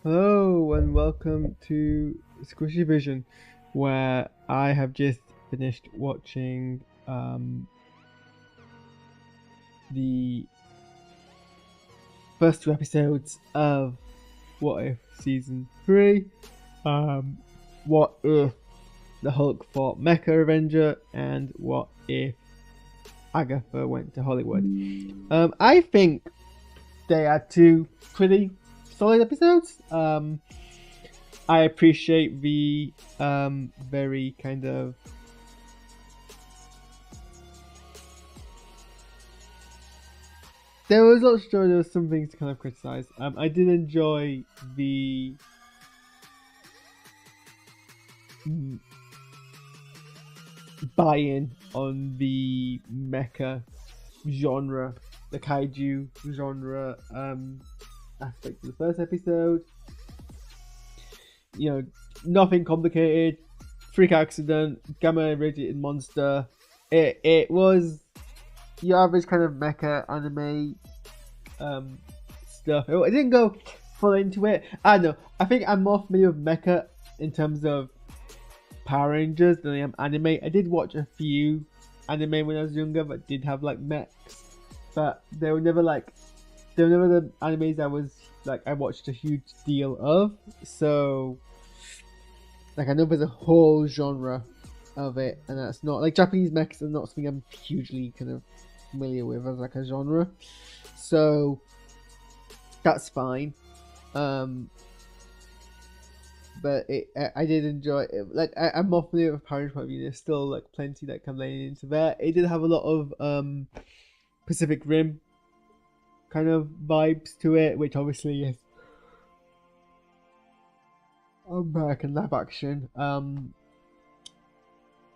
Hello and welcome to SquishiVision, where I have just finished watching the first two episodes of What If Season 3. What if the Hulk fought Mecha Avenger, and what if Agatha went to Hollywood? I think they are two pretty solid episodes. I appreciate the very kind of there was lots of joy. There was some things to kind of criticize. I did enjoy the buy-in on the mecha genre, the kaiju genre aspect of the first episode. You know, nothing complicated. Freak accident, gamma radiated monster. It was your average kind of mecha anime stuff. I didn't go full into it. I don't know. I think I'm more familiar with mecha in terms of Power Rangers than I am anime. I did watch a few anime when I was younger that did have like mechs, but they were never the animes I watched a huge deal of. So like I know there's a whole genre of it, and that's not like Japanese mechs are not something I'm hugely kind of familiar with as like a genre. So that's fine. But I did enjoy it. Like I'm more familiar with Power Rangers point of view. There's still like plenty that come laying into there. It did have a lot of Pacific Rim kind of vibes to it, which obviously is American live action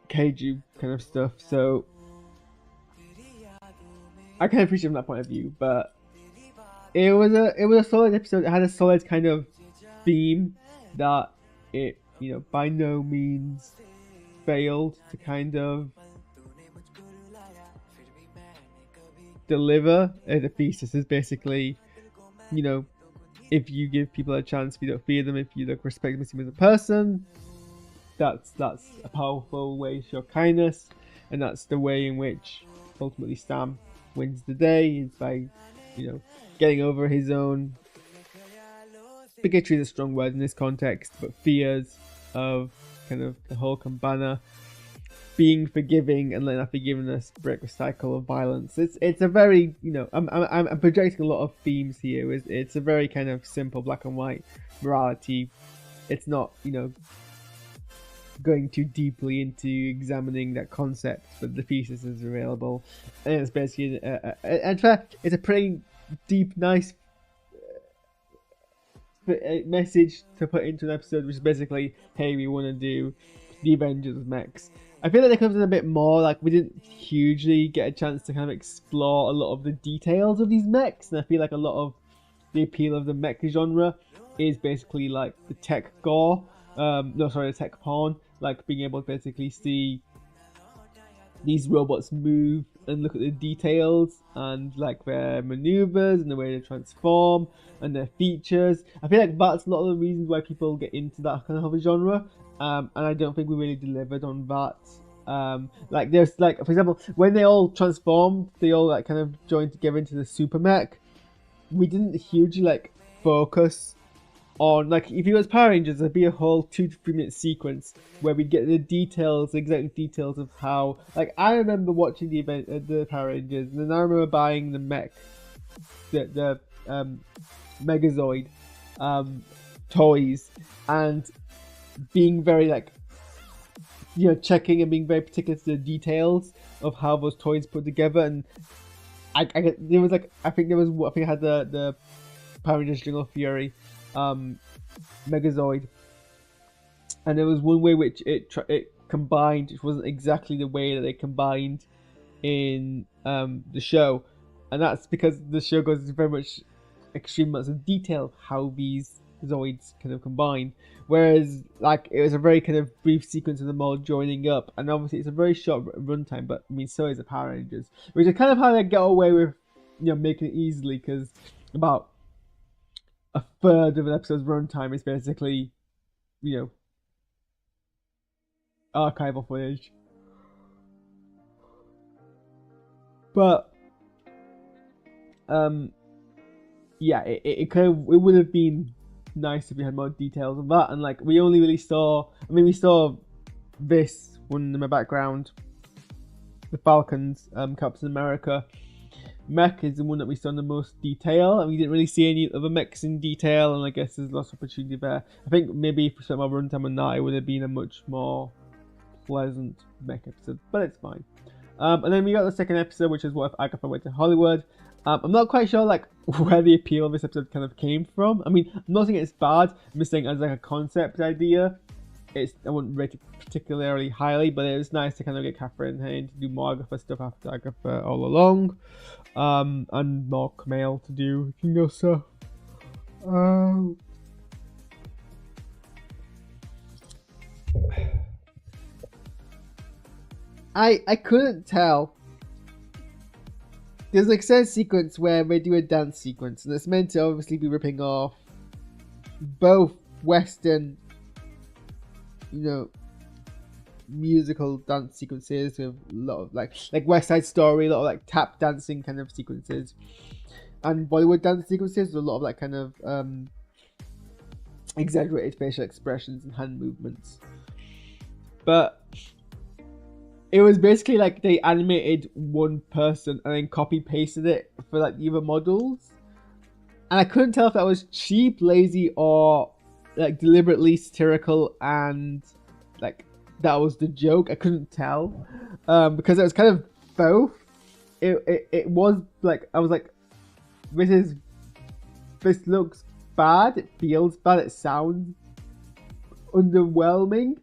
kaiju kind of stuff. So I can appreciate from that point of view. But it was a solid episode. It had a solid kind of theme that it by no means failed to kind of deliver. The thesis is basically, if you give people a chance, if you don't fear them, if you respect them as a person, that's a powerful way to show kindness, and that's the way in which ultimately Sam wins the day, is by getting over his own bigotry is a strong word in this context, but fears of kind of the Hulk and Banner, being forgiving and letting that forgiveness break the cycle of violence. It's a very I'm projecting a lot of themes here. It's a very kind of simple black and white morality. It's not going too deeply into examining that concept, but the thesis is available, and it's basically in fact it's a pretty deep, nice message to put into an episode, which is basically, hey, we want to do the Avengers mechs. I feel like it comes in a bit more, like we didn't hugely get a chance to kind of explore a lot of the details of these mechs, and I feel like a lot of the appeal of the mech genre is basically like the tech gore, the tech porn, like being able to basically see these robots move and look at the details and like their maneuvers and the way they transform and their features. I feel like that's a lot of the reasons why people get into that kind of a genre, and I don't think we really delivered on that. Like there's like, for example, when they all transformed, they all like kind of joined together into the super mech. We didn't hugely like focus on, like, if it was Power Rangers, there'd be a whole 2 to 3 minute sequence where we'd get the details, the exact details of how. Like, I remember watching the event, the Power Rangers, and then I remember buying the mech, the Megazord toys, and being very like, checking and being very particular to the details of how those toys put together. And there was like, I think I had the Power Rangers Jungle Fury Megazord, and there was one way which it combined, which wasn't exactly the way that they combined in the show, and that's because the show goes into very much extreme amounts of detail how these Zoids kind of combine, whereas like it was a very kind of brief sequence of them all joining up, and obviously it's a very short runtime, but I mean so is the Power Rangers, which is kind of how they get away with making it easily, because about a third of an episode's runtime is basically, you know, archival footage. But yeah, it kind of, it would have been nice if we had more details of that. And like, we only really saw, I mean, we saw this one in my background, the Falcons, Captain America mech is the one that we saw in the most detail, and we didn't really see any other mechs in detail, and I guess there's lots of opportunity there. I think maybe if we spent more runtime on that, it would have been a much more pleasant mech episode, but it's fine. And then we got the second episode, which is What If Agatha Went to Hollywood. I'm not quite sure like where the appeal of this episode kind of came from. I mean, I'm not saying it's bad, I'm just saying as like a concept idea, I wouldn't rate it particularly highly, but it was nice to kind of get Catherine Hayne to do more Agatha stuff after Agatha all along. And more Kumail to do Kingo stuff. I couldn't tell. There's like a certain sequence where they do a dance sequence, and it's meant to obviously be ripping off both Western, you know, musical dance sequences with a lot of like West Side Story, a lot of like tap dancing kind of sequences, and Bollywood dance sequences with a lot of like kind of exaggerated facial expressions and hand movements. But it was basically like they animated one person and then copy pasted it for like the other models, and I couldn't tell if that was cheap, lazy, or like deliberately satirical, and like that was the joke. I couldn't tell because it was kind of both. It was like, I was like, this looks bad, it feels bad, it sounds underwhelming,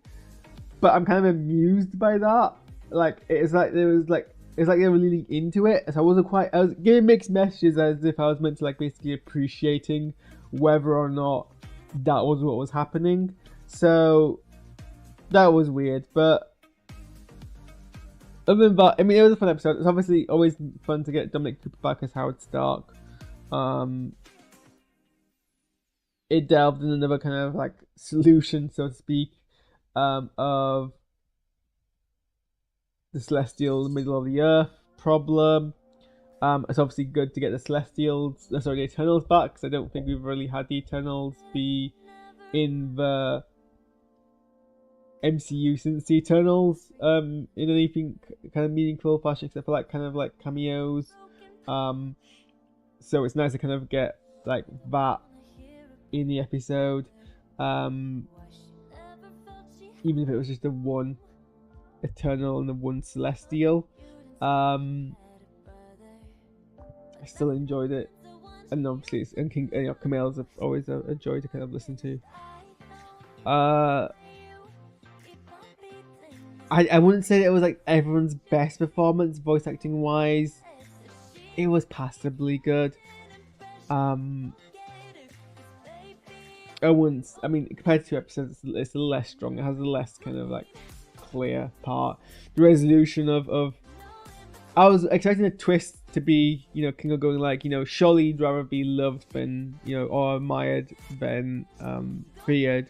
but I'm kind of amused by that. Like it's like there was like, it's like they were leaning into it, so I was giving mixed messages, as if I was meant to like basically appreciating whether or not that was what was happening. So that was weird, but other than that, I mean, it was a fun episode. It's obviously always fun to get Dominic Cooper back as Howard Stark. It delved in another kind of like solution, so to speak, of the Celestial middle of the Earth problem. It's obviously good to get the Eternals back, because I don't think we've really had the Eternals be in the MCU since the Eternals in anything kind of meaningful fashion, except for like kind of like cameos. So it's nice to kind of get like that in the episode, even if it was just the one Eternal and the one Celestial. I still enjoyed it, and obviously it's, and Kumail's always a joy to kind of listen to. I wouldn't say that it was like everyone's best performance voice acting wise. It was passably good. I mean, compared to 2 episodes, it's less strong. It has a less kind of like clear part. The resolution of I was expecting a twist to be, you know, Kingo going like, you know, surely you'd rather be loved than, you know, or admired than feared.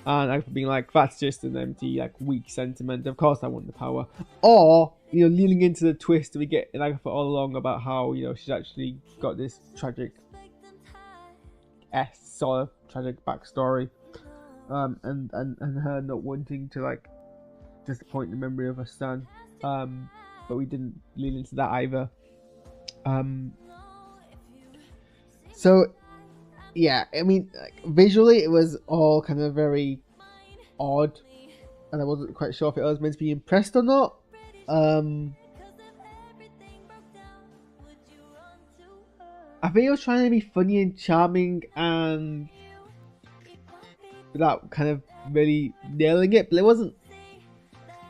And I've being like, that's just an empty, like, weak sentiment. Of course I want the power. Or, you know, leaning into the twist we get in Agatha all along about how, you know, she's actually got this tragic sort of tragic backstory. And her not wanting to, like, disappoint the memory of her son. But we didn't lean into that either. So yeah, I mean, like, visually it was all kind of very odd, and I wasn't quite sure if I was meant to be impressed or not. I think it was trying to be funny and charming, and without kind of really nailing it, but it wasn't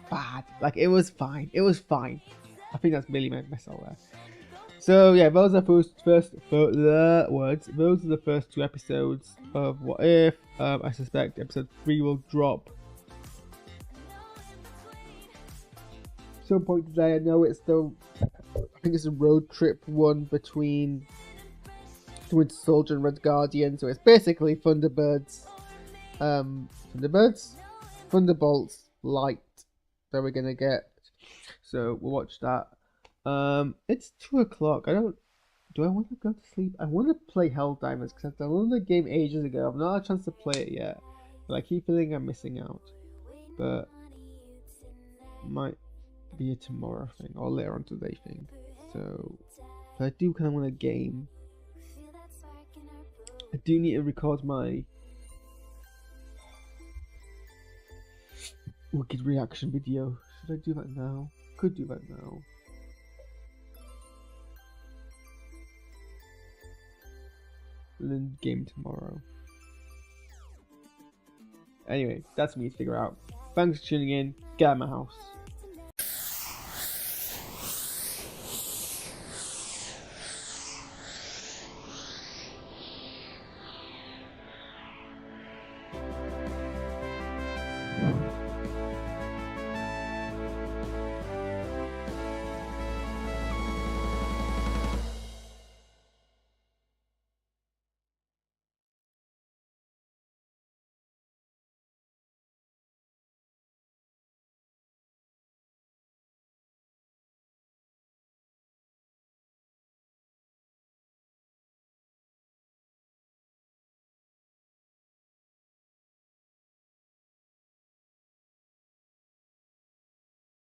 bad. Like, it was fine. It was fine. I think that's really my mess all there. So yeah, those are those are the first 2 episodes of What If. I suspect episode 3 will drop some point today. I know it's still, I think it's a road trip one between Winter Soldier and Red Guardian. So it's basically Thunderbolts Light that we're gonna get. So we'll watch that. It's 2 o'clock. Do I want to go to sleep? I want to play Helldivers because I've downloaded the game ages ago. I've not had a chance to play it yet, but I keep feeling I'm missing out. But might be a tomorrow thing or later on today thing. So, but I do kind of want a game. I do need to record my wicked reaction video. Should I do that now? Could do that now. And then game tomorrow. Anyway, that's me to figure out. Thanks for tuning in. Get out of my house.